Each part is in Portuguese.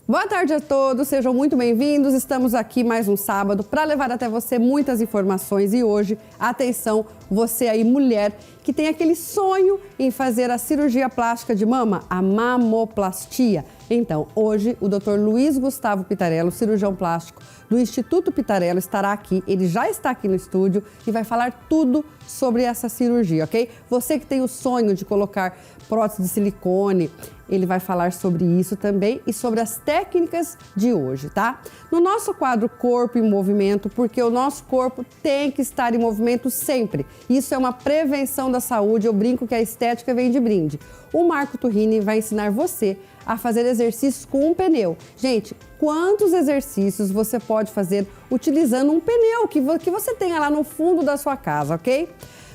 Boa tarde a todos, sejam muito bem-vindos. Estamos aqui mais um sábado para levar até você muitas informações e hoje, atenção, você aí mulher que tem aquele sonho em fazer a cirurgia plástica de mama, a mamoplastia. Então, hoje o Dr. Luiz Gustavo Pitarello, cirurgião plástico do Instituto Pitarello, estará aqui. Ele já está aqui no estúdio e vai falar tudo sobre essa cirurgia, ok? Você que tem o sonho de colocar prótese de silicone, ele vai falar sobre isso também e sobre as técnicas de hoje, tá? No nosso quadro Corpo em Movimento, porque o nosso corpo tem que estar em movimento sempre. Isso é uma prevenção da saúde, eu brinco que a estética vem de brinde. O Marco Turrini vai ensinar você a fazer exercícios com um pneu. Gente, quantos exercícios você pode fazer utilizando um pneu que você tenha lá no fundo da sua casa, ok?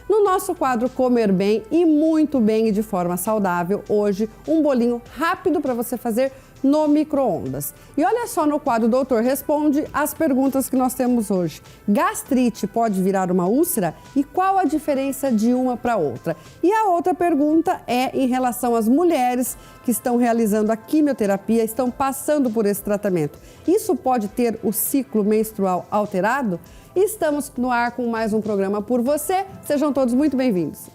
No nosso quadro Comer Bem e Muito Bem e de forma saudável, hoje um bolinho rápido para você fazer no micro-ondas. E olha só no quadro Doutor Responde as perguntas que nós temos hoje. Gastrite pode virar uma úlcera? E qual a diferença de uma para outra? E a outra pergunta é em relação às mulheres que estão realizando a quimioterapia, estão passando por esse tratamento. Isso pode ter o ciclo menstrual alterado? Estamos no ar com mais um programa por você. Sejam todos muito bem-vindos.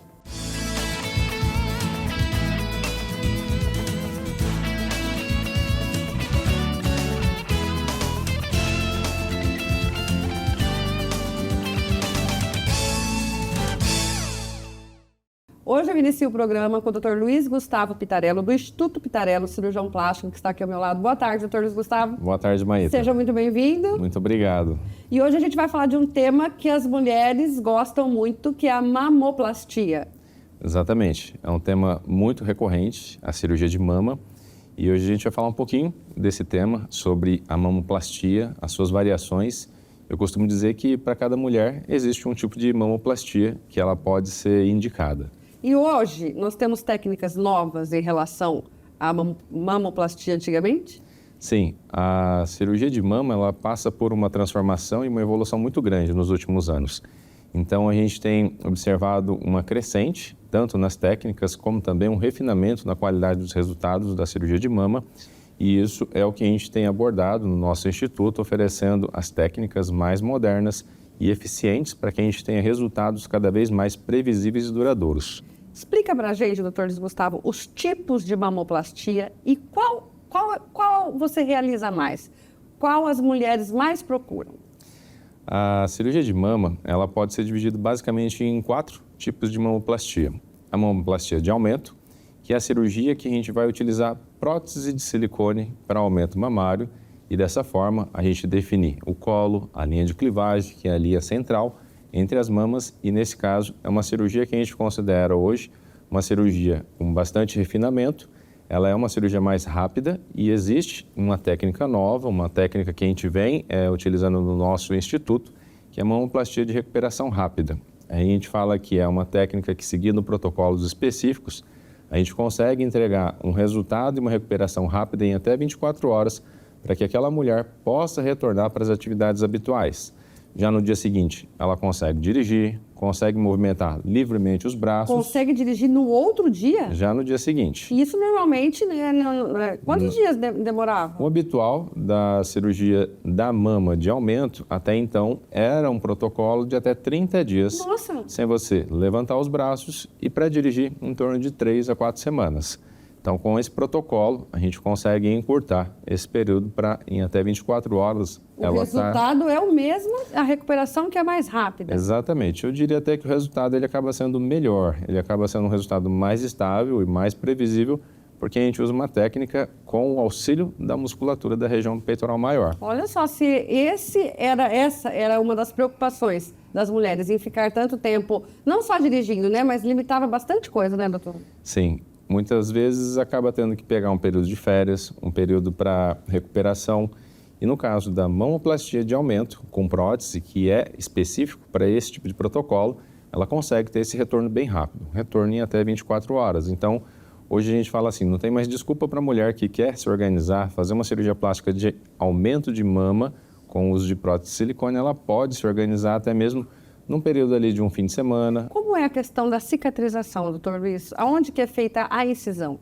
Hoje eu inicio o programa com o Dr. Luiz Gustavo Pitarello, do Instituto Pitarello, cirurgião plástico, que está aqui ao meu lado. Boa tarde, Dr. Luiz Gustavo. Boa tarde, Maíta. Seja muito bem-vindo. Muito obrigado. E hoje a gente vai falar de um tema que as mulheres gostam muito, que é a mamoplastia. Exatamente. É um tema muito recorrente, a cirurgia de mama. E hoje a gente vai falar um pouquinho desse tema, sobre a mamoplastia, as suas variações. Eu costumo dizer que para cada mulher existe um tipo de mamoplastia que ela pode ser indicada. E hoje nós temos técnicas novas em relação à mamoplastia antigamente? Sim, a cirurgia de mama ela passa por uma transformação e uma evolução muito grande nos últimos anos. Então a gente tem observado uma crescente, tanto nas técnicas como também um refinamento na qualidade dos resultados da cirurgia de mama. E isso é o que a gente tem abordado no nosso instituto, oferecendo as técnicas mais modernas e eficientes para que a gente tenha resultados cada vez mais previsíveis e duradouros. Explica para a gente, doutor Luiz Gustavo, os tipos de mamoplastia e qual você realiza mais? Qual as mulheres mais procuram? A cirurgia de mama, ela pode ser dividida basicamente em 4 tipos de mamoplastia. A mamoplastia de aumento, que é a cirurgia que a gente vai utilizar prótese de silicone para aumento mamário e dessa forma a gente definir o colo, a linha de clivagem, que é a linha central, entre as mamas e, nesse caso, é uma cirurgia que a gente considera hoje uma cirurgia com bastante refinamento. Ela é uma cirurgia mais rápida e existe uma técnica nova, uma técnica que a gente vem utilizando no nosso instituto, que é a mamoplastia de recuperação rápida. A gente fala que é uma técnica que, seguindo protocolos específicos, a gente consegue entregar um resultado e uma recuperação rápida em até 24 horas para que aquela mulher possa retornar para as atividades habituais. Já no dia seguinte, ela consegue dirigir, consegue movimentar livremente os braços. Consegue dirigir no outro dia? Já no dia seguinte. Isso normalmente, quantos dias demorava? O habitual da cirurgia da mama de aumento, até então, era um protocolo de até 30 dias. Nossa! Sem você levantar os braços e para dirigir em torno de 3 a 4 semanas. Então, com esse protocolo, a gente consegue encurtar esse período para em até 24 horas. O resultado é o mesmo, a recuperação que é mais rápida. Exatamente. Eu diria até que o resultado ele acaba sendo melhor. Ele acaba sendo um resultado mais estável e mais previsível, porque a gente usa uma técnica com o auxílio da musculatura da região peitoral maior. Olha só, se essa era uma das preocupações das mulheres, em ficar tanto tempo, não só dirigindo, né, mas limitava bastante coisa, né, doutor? Sim. Muitas vezes acaba tendo que pegar um período de férias, um período para recuperação. E no caso da mamoplastia de aumento com prótese, que é específico para esse tipo de protocolo, ela consegue ter esse retorno bem rápido, retorno em até 24 horas. Então, hoje a gente fala assim, não tem mais desculpa para a mulher que quer se organizar, fazer uma cirurgia plástica de aumento de mama com uso de prótese de silicone, ela pode se organizar até mesmo num período ali de um fim de semana. Como é a questão da cicatrização, doutor Luiz? Aonde que é feita a incisão?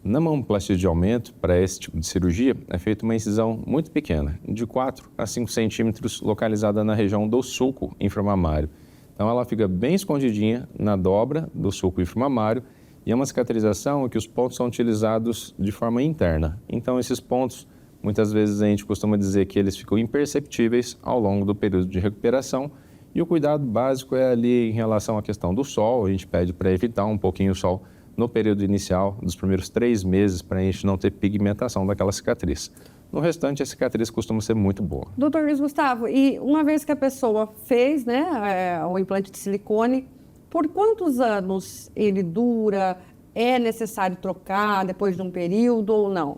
Na mamoplastia de aumento, para esse tipo de cirurgia, é feita uma incisão muito pequena, de 4 a 5 centímetros, localizada na região do sulco inframamário. Então, ela fica bem escondidinha na dobra do sulco inframamário e é uma cicatrização em que os pontos são utilizados de forma interna. Então, esses pontos, muitas vezes a gente costuma dizer que eles ficam imperceptíveis ao longo do período de recuperação. E o cuidado básico é ali em relação à questão do sol. A gente pede para evitar um pouquinho o sol no período inicial, dos primeiros 3 meses, para a gente não ter pigmentação daquela cicatriz. No restante, a cicatriz costuma ser muito boa. Doutor Luiz Gustavo, e uma vez que a pessoa fez, né, o implante de silicone, por quantos anos ele dura? É necessário trocar depois de um período ou não?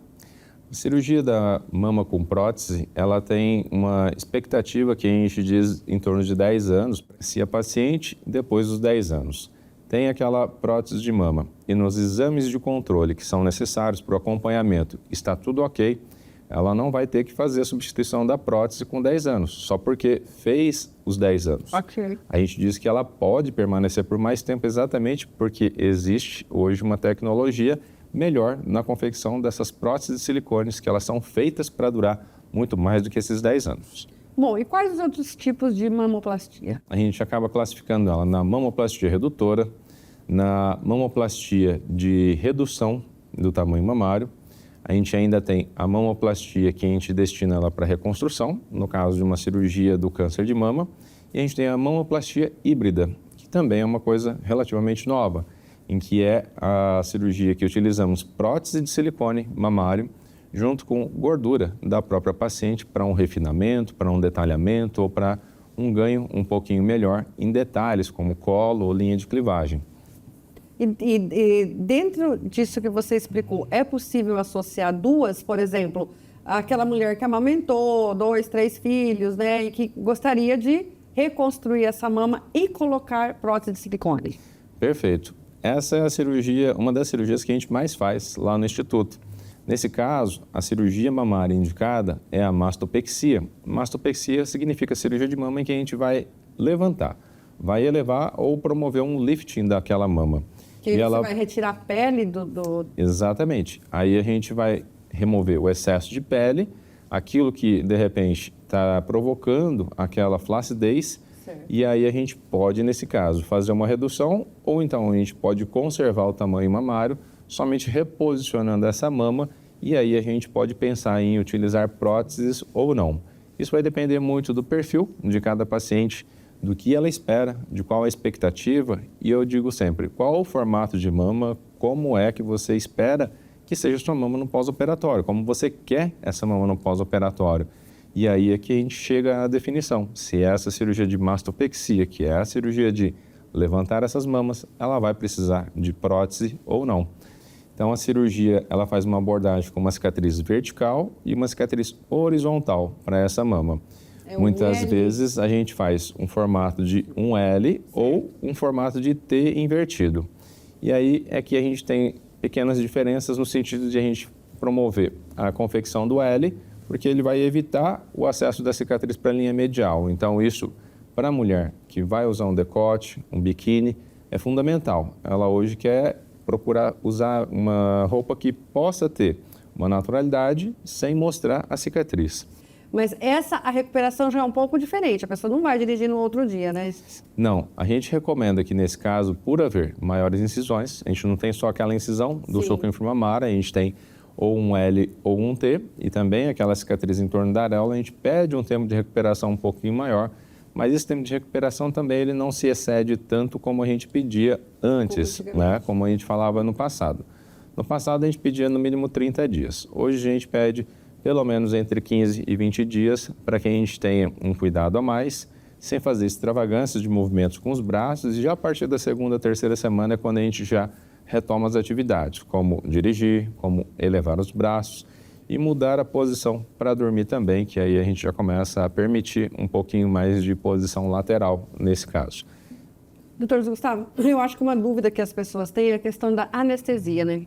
A cirurgia da mama com prótese, ela tem uma expectativa que a gente diz em torno de 10 anos, se a paciente, depois dos 10 anos, tem aquela prótese de mama e nos exames de controle que são necessários para o acompanhamento, está tudo ok, ela não vai ter que fazer a substituição da prótese com 10 anos, só porque fez os 10 anos. Ok. A gente diz que ela pode permanecer por mais tempo exatamente porque existe hoje uma tecnologia melhor na confecção dessas próteses de silicones, que elas são feitas para durar muito mais do que esses 10 anos. Bom, e quais os outros tipos de mamoplastia? A gente acaba classificando ela na mamoplastia redutora, na mamoplastia de redução do tamanho mamário. A gente ainda tem a mamoplastia que a gente destina ela para reconstrução, no caso de uma cirurgia do câncer de mama. E a gente tem a mamoplastia híbrida, que também é uma coisa relativamente nova, em que é a cirurgia que utilizamos prótese de silicone mamário junto com gordura da própria paciente para um refinamento, para um detalhamento ou para um ganho um pouquinho melhor em detalhes como colo ou linha de clivagem. E dentro disso que você explicou, é possível associar duas, por exemplo, aquela mulher que amamentou 2, 3 filhos, né, e que gostaria de reconstruir essa mama e colocar prótese de silicone? Perfeito. Essa é a cirurgia, uma das cirurgias que a gente mais faz lá no Instituto. Nesse caso, a cirurgia mamária indicada é a mastopexia. Mastopexia significa cirurgia de mama em que a gente vai levantar, vai elevar ou promover um lifting daquela mama. Que você vai retirar a pele Exatamente. Aí a gente vai remover o excesso de pele, aquilo que, de repente, está provocando aquela flacidez. Certo. E aí a gente pode, nesse caso, fazer uma redução ou então a gente pode conservar o tamanho mamário, somente reposicionando essa mama, e aí a gente pode pensar em utilizar próteses ou não. Isso vai depender muito do perfil de cada paciente, do que ela espera, de qual a expectativa, e eu digo sempre, qual o formato de mama, como é que você espera que seja sua mama no pós-operatório, como você quer essa mama no pós-operatório. E aí é que a gente chega à definição, se essa cirurgia de mastopexia, que é a cirurgia de levantar essas mamas, ela vai precisar de prótese ou não. Então, a cirurgia, ela faz uma abordagem com uma cicatriz vertical e uma cicatriz horizontal para essa mama. Muitas vezes a gente faz um formato de um L ou um formato de T invertido. E aí é que a gente tem pequenas diferenças no sentido de a gente promover a confecção do L, porque ele vai evitar o acesso da cicatriz para a linha medial. Então, isso, para a mulher que vai usar um decote, um biquíni, é fundamental. Ela hoje quer procurar usar uma roupa que possa ter uma naturalidade sem mostrar a cicatriz. Mas a recuperação já é um pouco diferente, a pessoa não vai dirigir no outro dia, né? Não, a gente recomenda que nesse caso, por haver maiores incisões, a gente não tem só aquela incisão do sulco inframamário, a gente tem ou um L ou um T, e também aquela cicatriz em torno da areola, a gente pede um tempo de recuperação um pouquinho maior, mas esse tempo de recuperação também ele não se excede tanto como a gente pedia antes, né? Como a gente falava no passado. No passado a gente pedia no mínimo 30 dias, hoje a gente pede pelo menos entre 15 e 20 dias para que a gente tenha um cuidado a mais, sem fazer extravagâncias de movimentos com os braços, e já a partir da segunda, terceira semana é quando a gente já retoma as atividades, como dirigir, como elevar os braços e mudar a posição para dormir também, que aí a gente já começa a permitir um pouquinho mais de posição lateral nesse caso. Doutor Gustavo, eu acho que uma dúvida que as pessoas têm é a questão da anestesia, né?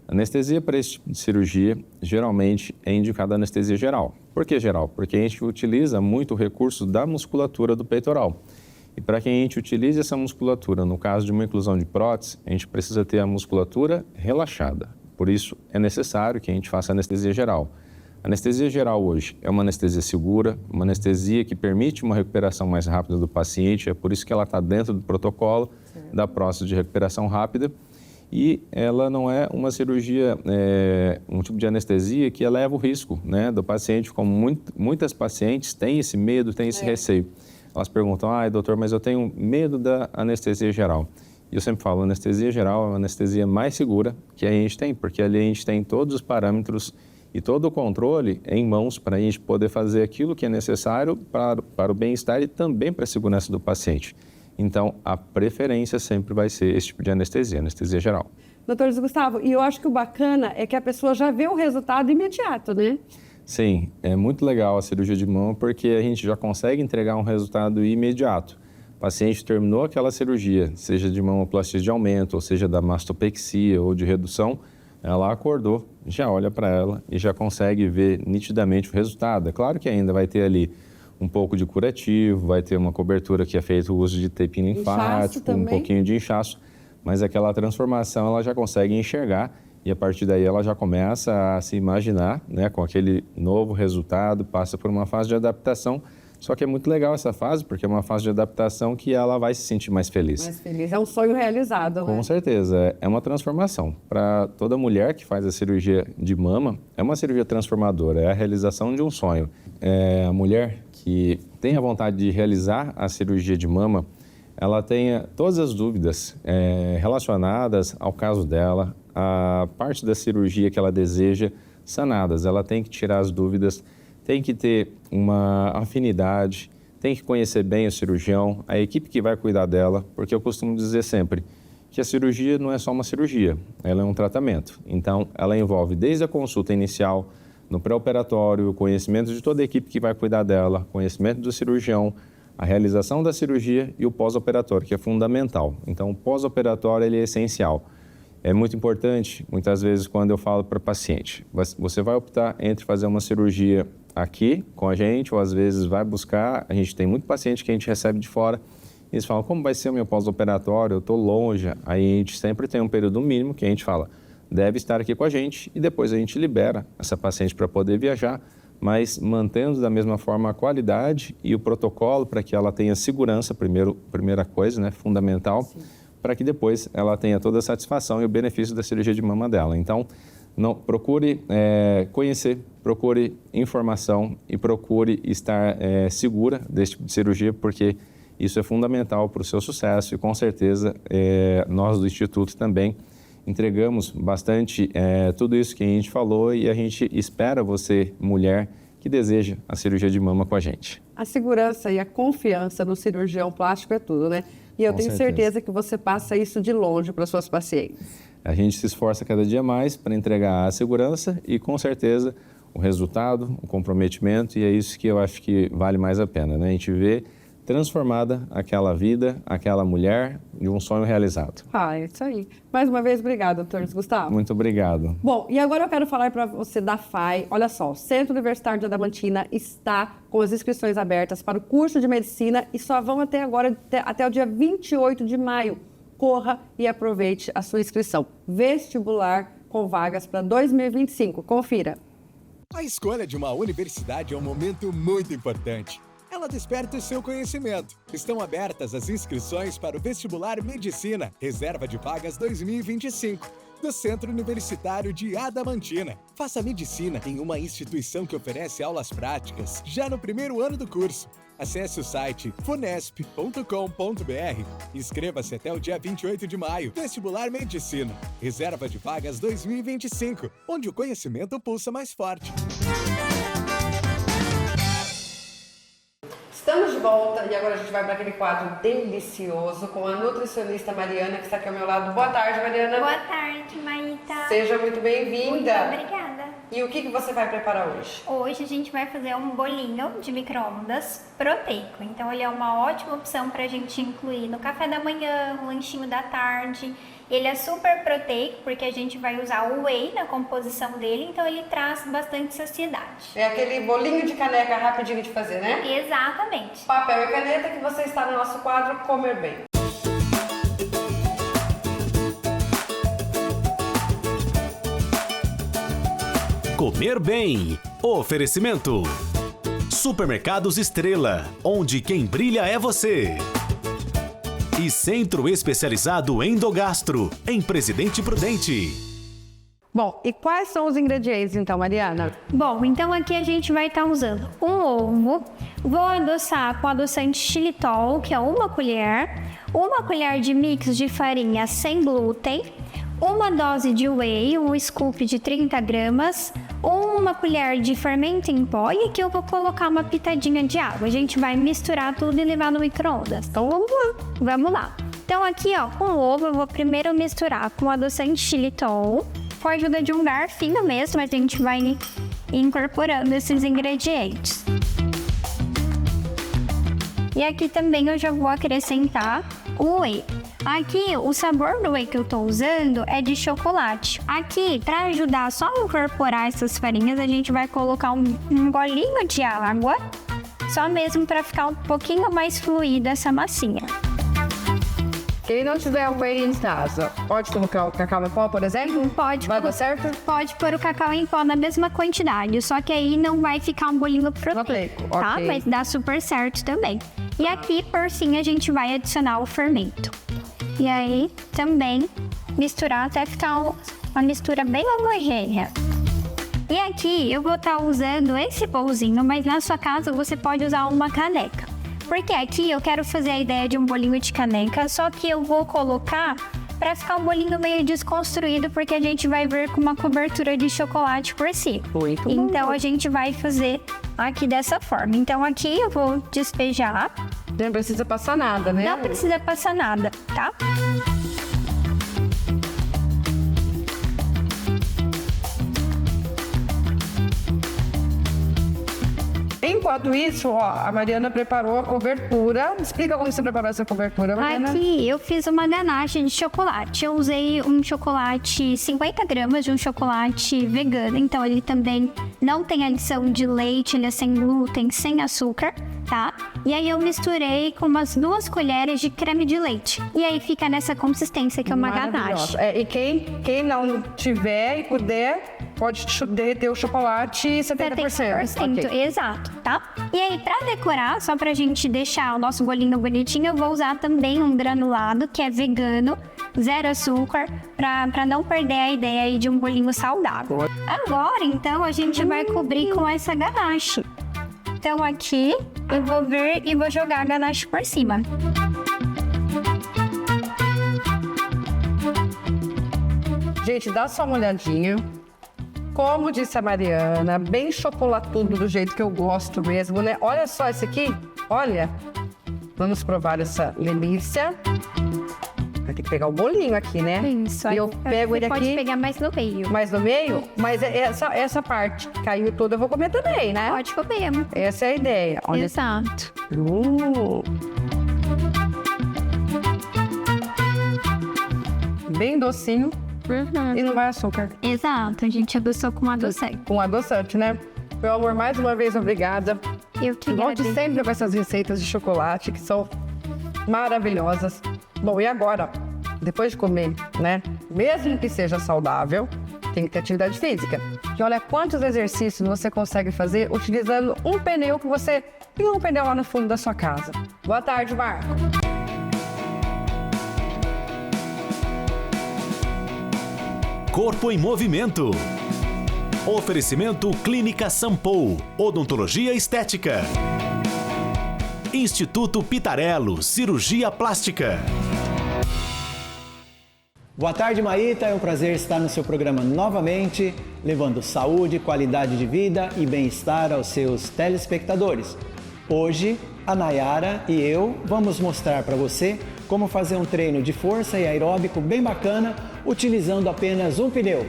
Anestesia para esse tipo de cirurgia, geralmente é indicada anestesia geral. Por que geral? Porque a gente utiliza muito o recurso da musculatura do peitoral. E para que a gente utilize essa musculatura, no caso de uma inclusão de prótese, a gente precisa ter a musculatura relaxada. Por isso, é necessário que a gente faça anestesia geral. A anestesia geral hoje é uma anestesia segura, uma anestesia que permite uma recuperação mais rápida do paciente, é por isso que ela está dentro do protocolo da próstata de recuperação rápida. E ela não é uma cirurgia, um tipo de anestesia que eleva o risco, né, do paciente, como muitas pacientes têm esse medo, têm esse receio. Elas perguntam, doutor, mas eu tenho medo da anestesia geral. E eu sempre falo, a anestesia geral é uma anestesia mais segura que a gente tem, porque ali a gente tem todos os parâmetros e todo o controle em mãos para a gente poder fazer aquilo que é necessário para o bem-estar e também para a segurança do paciente. Então, a preferência sempre vai ser esse tipo de anestesia geral. Doutor Luiz Gustavo, e eu acho que o bacana é que a pessoa já vê o resultado imediato, né? Sim, é muito legal a cirurgia de mama porque a gente já consegue entregar um resultado imediato. O paciente terminou aquela cirurgia, seja de mamoplastia de aumento, ou seja da mastopexia ou de redução, ela acordou, já olha para ela e já consegue ver nitidamente o resultado. É claro que ainda vai ter ali um pouco de curativo, vai ter uma cobertura que é feito o uso de tape linfático, um pouquinho de inchaço, mas aquela transformação ela já consegue enxergar e a partir daí ela já começa a se imaginar, né, com aquele novo resultado, passa por uma fase de adaptação. Só que é muito legal essa fase, porque é uma fase de adaptação que ela vai se sentir mais feliz. Mais feliz, é um sonho realizado, né? Com certeza, é uma transformação. Para toda mulher que faz a cirurgia de mama, é uma cirurgia transformadora, é a realização de um sonho. A mulher que tem a vontade de realizar a cirurgia de mama, ela tenha todas as dúvidas relacionadas ao caso dela, a parte da cirurgia que ela deseja sanadas. Ela tem que tirar as dúvidas, tem que ter uma afinidade, tem que conhecer bem o cirurgião, a equipe que vai cuidar dela, porque eu costumo dizer sempre que a cirurgia não é só uma cirurgia, ela é um tratamento. Então, ela envolve desde a consulta inicial, no pré-operatório, o conhecimento de toda a equipe que vai cuidar dela, conhecimento do cirurgião, a realização da cirurgia e o pós-operatório, que é fundamental. Então, o pós-operatório ele é essencial. É muito importante, muitas vezes, quando eu falo para o paciente, você vai optar entre fazer uma cirurgia aqui com a gente, ou às vezes vai buscar, a gente tem muito paciente que a gente recebe de fora, e eles falam, como vai ser o meu pós-operatório, eu estou longe, aí a gente sempre tem um período mínimo que a gente fala, deve estar aqui com a gente, e depois a gente libera essa paciente para poder viajar, mas mantendo da mesma forma a qualidade e o protocolo para que ela tenha segurança, primeira coisa, né, fundamental, para que depois ela tenha toda a satisfação e o benefício da cirurgia de mama dela. Então, procure conhecer, procure informação e procure estar segura desse tipo de cirurgia, porque isso é fundamental para o seu sucesso e, com certeza, nós do Instituto também entregamos bastante tudo isso que a gente falou e a gente espera você, mulher, que deseja a cirurgia de mama com a gente. A segurança e a confiança no cirurgião plástico é tudo, né? E eu tenho certeza que você passa isso de longe para suas pacientes. A gente se esforça cada dia mais para entregar a segurança e, com certeza, o resultado, o comprometimento, e é isso que eu acho que vale mais a pena, né? A gente vê transformada aquela vida, aquela mulher, de um sonho realizado. É isso aí. Mais uma vez, obrigado, doutor Luiz Gustavo. Muito obrigado. Bom, e agora eu quero falar para você da FAI. Olha só, o Centro Universitário de Adamantina está com as inscrições abertas para o curso de medicina e só vão até agora, até o dia 28 de maio. Corra e aproveite a sua inscrição. Vestibular com vagas para 2025. Confira. A escolha de uma universidade é um momento muito importante. Ela desperta o seu conhecimento. Estão abertas as inscrições para o Vestibular Medicina, Reserva de Vagas 2025, do Centro Universitário de Adamantina. Faça medicina em uma instituição que oferece aulas práticas já no primeiro ano do curso. Acesse o site funesp.com.br e inscreva-se até o dia 28 de maio. Vestibular Medicina, Reserva de Vagas 2025, onde o conhecimento pulsa mais forte. Estamos de volta e agora a gente vai para aquele quadro delicioso com a nutricionista Mariana, que está aqui ao meu lado. Boa tarde, Mariana. Boa tarde, Maíta. Seja muito bem-vinda. Muito obrigada. E o que você vai preparar hoje? Hoje a gente vai fazer um bolinho de micro-ondas proteico. Então ele é uma ótima opção para a gente incluir no café da manhã, no lanchinho da tarde. Ele é super proteico porque a gente vai usar o whey na composição dele, então ele traz bastante saciedade. É aquele bolinho de caneca rapidinho de fazer, né? Exatamente. Papel e caneta que você está no nosso quadro Comer Bem. comer bem. Oferecimento: Supermercados Estrela, onde quem brilha é você. E Centro Especializado Endogastro, em Presidente Prudente. Bom, e quais são os ingredientes então, Mariana? Bom, então aqui a gente vai estar usando um ovo. Vou adoçar com adoçante xilitol, que é uma colher de mix de farinha sem glúten, uma dose de whey, um scoop de 30 gramas, uma colher de fermento em pó e aqui eu vou colocar uma pitadinha de água. A gente vai misturar tudo e levar no micro-ondas. Então vamos lá. Então aqui, ó, com o ovo eu vou primeiro misturar com adoçante xilitol, com a ajuda de um garfinho mesmo, a gente vai incorporando esses ingredientes. E aqui também eu já vou acrescentar o whey. Aqui, o sabor do whey que eu tô usando é de chocolate. Aqui, para ajudar só a incorporar essas farinhas, a gente vai colocar um golinho de água, só mesmo para ficar um pouquinho mais fluida essa massinha. Quem não tiver o whey em casa, pode colocar o cacau em pó, por exemplo? Pode. Vai dar certo? Pode pôr o cacau em pó na mesma quantidade, só que aí não vai ficar um bolinho proteico, tá? Ok. Vai dar super certo também. E aqui, por fim, a gente vai adicionar o fermento. E aí, também, misturar até ficar uma mistura bem homogênea. E aqui, eu vou estar usando esse bolzinho, mas na sua casa você pode usar uma caneca. Porque aqui eu quero fazer a ideia de um bolinho de caneca, só que eu vou colocar para ficar um bolinho meio desconstruído, porque a gente vai vir com uma cobertura de chocolate por cima. Então a gente vai fazer aqui dessa forma. Então aqui eu vou despejar. Não precisa passar nada, né? Não precisa passar nada, tá? Enquanto isso, ó, a Mariana preparou a cobertura. Explica como você preparou essa cobertura, Mariana. Aqui eu fiz uma ganache de chocolate. Eu usei um chocolate, 50 gramas de um chocolate vegano. Então ele também não tem adição de leite, ele é sem glúten, sem açúcar, tá? E aí eu misturei com umas 2 colheres de creme de leite. E aí fica nessa consistência que é uma ganache. E quem não tiver e puder, pode derreter o chocolate 70%. Okay. Exato, tá? E aí, pra decorar, só pra gente deixar o nosso bolinho bonitinho, eu vou usar também um granulado, que é vegano, 0 açúcar, pra não perder a ideia aí de um bolinho saudável. Agora, então, a gente vai cobrir com essa ganache. Então, aqui, eu vou vir e vou jogar a ganache por cima. Gente, dá só uma olhadinha. Como disse a Mariana, bem chocolatudo do jeito que eu gosto mesmo, né? Olha só esse aqui, olha. Vamos provar essa delícia. Vai ter que pegar o bolinho aqui, né? Isso. E eu pego ele aqui. Pode pegar mais no meio. Mais no meio? Mas essa parte que caiu toda eu vou comer também, né? Pode comer. Essa é a ideia. Olha. Exato. Bem docinho. E não vai açúcar. Exato, a gente adoçou com adoçante. Com adoçante, né? Meu amor, mais uma vez, obrigada. Eu que Volte sempre com essas receitas de chocolate, que são maravilhosas. Bom, e agora, depois de comer, né? Mesmo que seja saudável, tem que ter atividade física. E olha quantos exercícios você consegue fazer utilizando um pneu que você tem um pneu lá no fundo da sua casa. Boa tarde, Marco. Corpo em Movimento. Oferecimento Clínica Sampo, Odontologia Estética. Instituto Pitarello, Cirurgia Plástica. Boa tarde, Maíta. É um prazer estar no seu programa novamente, levando saúde, qualidade de vida e bem-estar aos seus telespectadores. Hoje, a Nayara e eu vamos mostrar para você como fazer um treino de força e aeróbico bem bacana, utilizando apenas um pneu.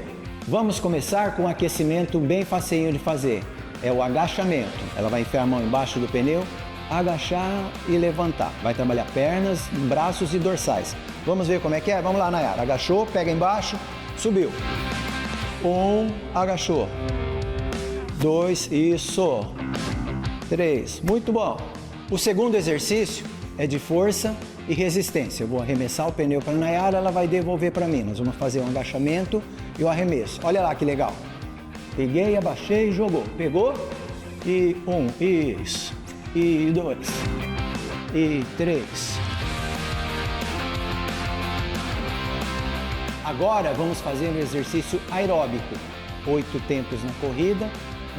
Vamos começar com um aquecimento bem facinho de fazer. É o agachamento. Ela vai enfiar a mão embaixo do pneu, agachar e levantar. Vai trabalhar pernas, braços e dorsais. Vamos ver como é que é? Vamos lá, Nayara. Agachou, pega embaixo, subiu. 1, agachou. 2, isso. 3, muito bom. O segundo exercício é de força e resistência. Eu vou arremessar o pneu para a Nayara, ela vai devolver para mim. Nós vamos fazer um agachamento e o arremesso. Olha lá que legal. Peguei, abaixei, jogou. Pegou. E 1, isso. E 2. E 3. Agora vamos fazer um exercício aeróbico. 8 tempos na corrida,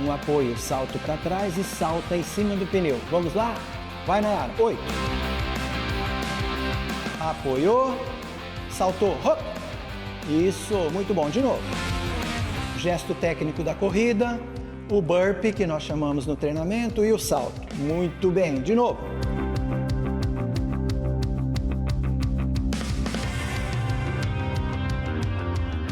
um apoio, salto para trás e salta em cima do pneu. Vamos lá? Vai, Nayara. 8. Apoiou, saltou, hop. Isso, muito bom. De novo. Gesto técnico da corrida, o burpee, que nós chamamos no treinamento, e o salto. Muito bem. De novo.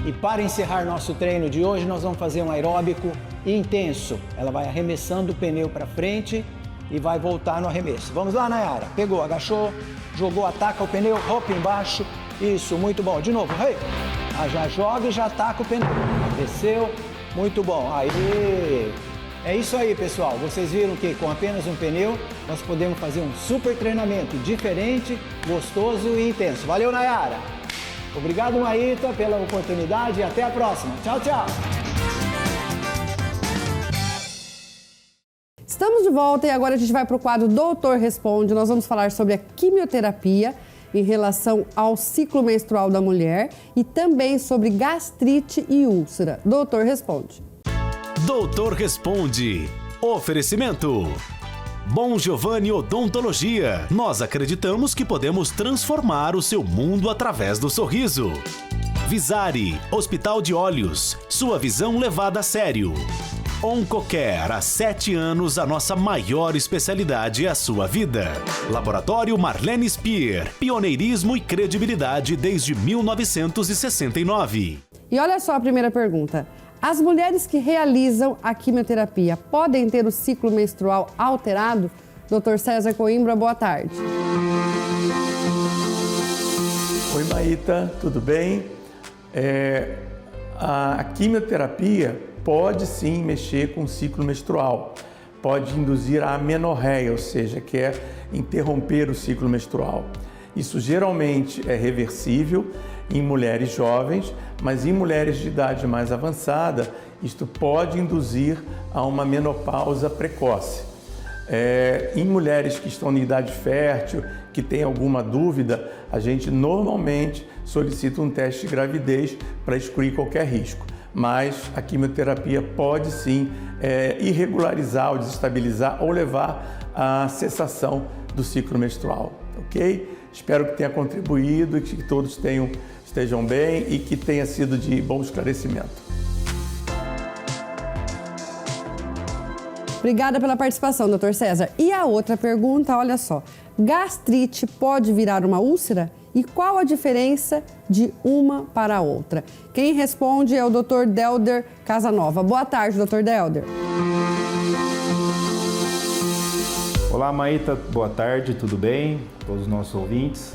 E para encerrar nosso treino de hoje, nós vamos fazer um aeróbico intenso. Ela vai arremessando o pneu para frente e vai voltar no arremesso. Vamos lá, Nayara. Pegou, agachou, jogou, ataca o pneu, hop embaixo. Isso, muito bom. De novo, hey. Já joga e já ataca o pneu. Desceu, muito bom. Aí, é isso aí, pessoal. Vocês viram que com apenas um pneu, nós podemos fazer um super treinamento diferente, gostoso e intenso. Valeu, Nayara. Obrigado, Maíta, pela oportunidade e até a próxima. Tchau, tchau. Estamos de volta e agora a gente vai para o quadro Doutor Responde. Nós vamos falar sobre a quimioterapia em relação ao ciclo menstrual da mulher e também sobre gastrite e úlcera. Doutor Responde. Doutor Responde. Oferecimento. Bom Giovanni Odontologia. Nós acreditamos que podemos transformar o seu mundo através do sorriso. Visari, Hospital de Olhos. Sua visão levada a sério. Oncocare, há 7 anos, a nossa maior especialidade é a sua vida. Laboratório Marlene Speer, pioneirismo e credibilidade desde 1969. E olha só a primeira pergunta. As mulheres que realizam a quimioterapia podem ter o ciclo menstrual alterado? Dr. César Coimbra, boa tarde. Oi, Maíta, tudo bem? A quimioterapia pode sim mexer com o ciclo menstrual, pode induzir a amenorreia, ou seja, que é interromper o ciclo menstrual. Isso geralmente é reversível em mulheres jovens, mas em mulheres de idade mais avançada, isto pode induzir a uma menopausa precoce. Em mulheres que estão em idade fértil, que têm alguma dúvida, a gente normalmente solicita um teste de gravidez para excluir qualquer risco. Mas a quimioterapia pode sim irregularizar ou desestabilizar ou levar à cessação do ciclo menstrual, ok? Espero que tenha contribuído e que todos estejam bem e que tenha sido de bom esclarecimento. Obrigada pela participação, Dr. César. E a outra pergunta, olha só. Gastrite pode virar uma úlcera? E qual a diferença de uma para a outra? Quem responde é o Dr. Delder Casanova. Boa tarde, Dr. Delder. Olá, Maíta. Boa tarde, tudo bem? Todos os nossos ouvintes.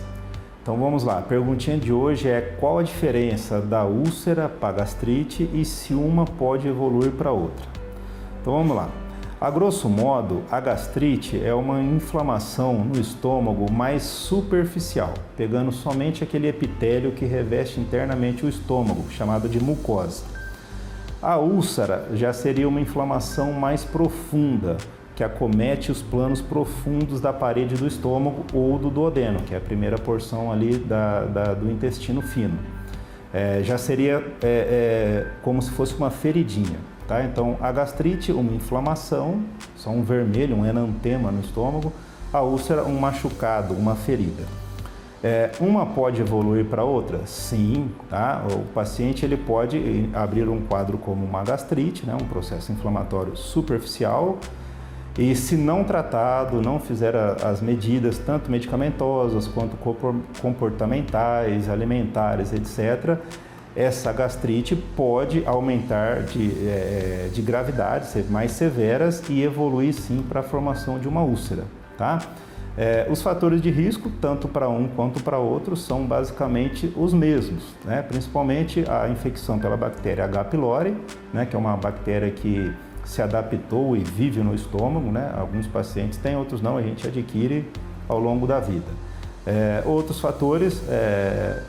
Então vamos lá, a perguntinha de hoje é qual a diferença da úlcera para a gastrite e se uma pode evoluir para outra. Então vamos lá. A grosso modo, a gastrite é uma inflamação no estômago mais superficial, pegando somente aquele epitélio que reveste internamente o estômago, chamado de mucosa. A úlcera já seria uma inflamação mais profunda, que acomete os planos profundos da parede do estômago ou do duodeno, que é a primeira porção ali do intestino fino. Já seria como se fosse uma feridinha. Tá? Então, a gastrite, uma inflamação, só um vermelho, um enantema no estômago. A úlcera, um machucado, uma ferida. Uma pode evoluir para outra? Sim, tá? O paciente ele pode abrir um quadro como uma gastrite, né? Um processo inflamatório superficial, e se não tratado, não fizer as medidas, tanto medicamentosas quanto comportamentais, alimentares, etc., essa gastrite pode aumentar de gravidade, ser mais severas e evoluir sim para a formação de uma úlcera, tá? Os fatores de risco, tanto para um quanto para outro, são basicamente os mesmos, né? Principalmente a infecção pela bactéria H. pylori, né? Que é uma bactéria que se adaptou e vive no estômago, né? Alguns pacientes têm, outros não, a gente adquire ao longo da vida. Outros fatores,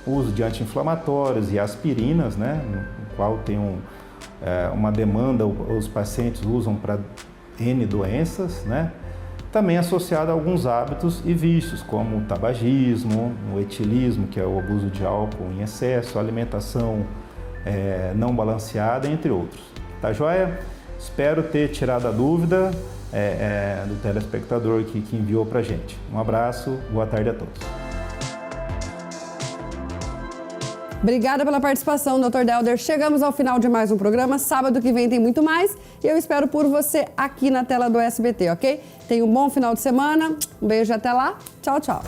uso de anti-inflamatórios e aspirinas, né? No qual tem uma demanda, os pacientes usam para N doenças, né? Também associado a alguns hábitos e vícios, como o tabagismo, o etilismo, que é o abuso de álcool em excesso, alimentação não balanceada, entre outros. Tá joia? Espero ter tirado a dúvida do telespectador que enviou para a gente. Um abraço, boa tarde a todos. Obrigada pela participação, Dr. Delder. Chegamos ao final de mais um programa. Sábado que vem tem muito mais e eu espero por você aqui na tela do SBT, ok? Tenha um bom final de semana. Um beijo até lá. Tchau, tchau.